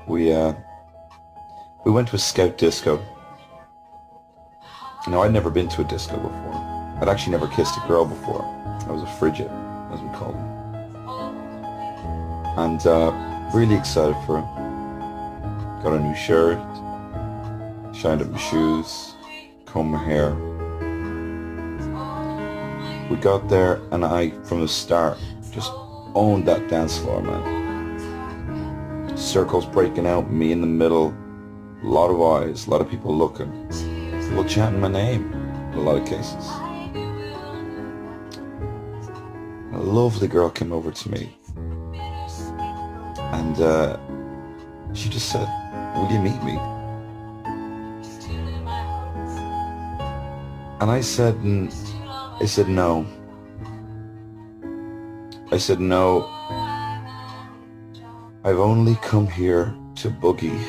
We went to a scout disco. Now, I'd never been to a disco before. I'd actually never kissed a girl before. I was a fridget, as we call them. And really excited for it. Got a new shirt, shined up my shoes, combed my hair. We got there and I, from the start, just owned that dance floor, man. Circles breaking out, me in the middle, a lot of eyes, a lot of people looking, people chanting my name in a lot of cases. A lovely girl came over to me and she just said, "Will you meet me?" And I said no. I said, "No, I've only come here to boogie."